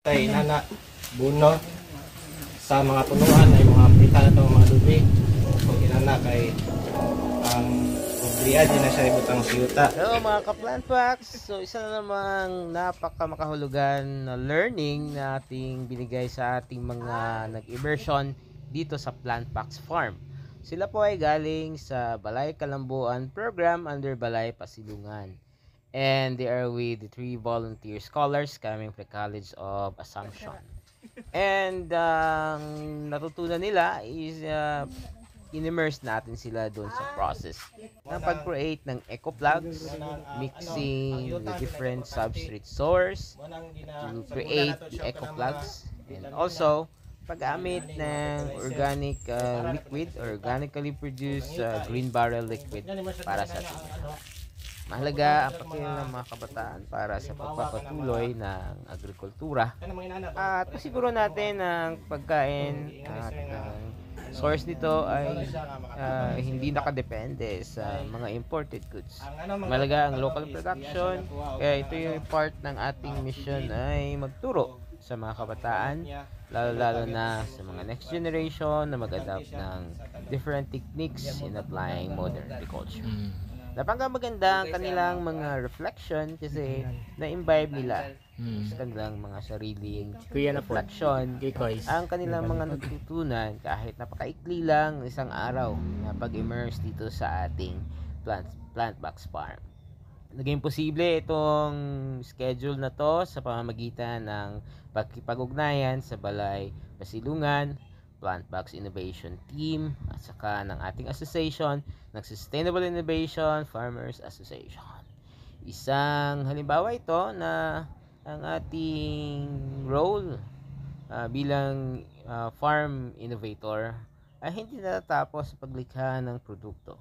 Kay inana buno sa mga punuan ay mga pita na itong mga lubi. So inana kay ang ubriya din na siya ibutang siyuta. Hello mga ka-plant packs! So isa na namang napakamakahulugan na learning na ating binigay sa ating mga nag-immersion dito sa Plant Packs Farm. Sila po ay galing sa Balay Kalambuan program under Balay Pasilungan. And they are with the 3 volunteer scholars coming from the College of Assumption. And ang natutunan nila is in-immerse natin sila doon sa process ng pag-create ng eco-plugs, mixing the different substrate source to create the eco-plugs, and also pag-gamit ng organic liquid or organically produced green barrel liquid para sa tindahan. Mahalaga ang pakikinig ng mga kabataan para sa pagpapatuloy ng agrikultura at masiguro natin ang pagkain at source nito ay hindi nakadepende sa mga imported goods. Mahalaga ang local production, kaya ito yung part ng ating mission ay magturo sa mga kabataan, lalo na sa mga next generation na mag-adapt ng different techniques in applying modern agriculture. Napaka-maganda ang kanilang mga reflection kasi na-imbibe nila sa kanilang mga sariling reflection ang kanilang mga natutunan kahit napakaikli lang isang araw na pag-immerse dito sa ating Plant Box Farm. Naging posible itong schedule na to sa pamamagitan ng pagkipag-ugnayan sa Balay Pasilungan, Plant Box Innovation Team at saka ng ating association ng Sustainable Innovation Farmers Association. Isang halimbawa ito na ang ating role bilang farm innovator ay hindi natatapos sa paglikha ng produkto.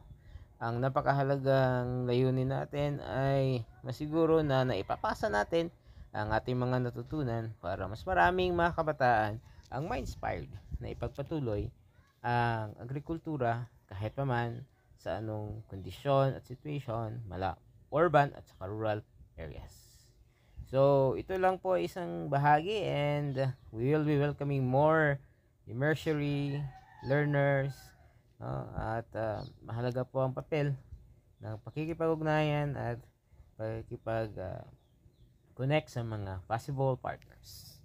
Ang napakahalagang layunin natin ay masiguro na naipapasa natin ang ating mga natutunan para mas maraming mga kabataan ang ma-inspired na ipagpatuloy ang agrikultura kahit pa man sa anong kondisyon at situation mala urban at saka rural areas. So, ito lang po isang bahagi and we will be welcoming more immersory learners at mahalaga po ang papel ng pakikipag-ugnayan at pakikipag-connect sa mga possible partners.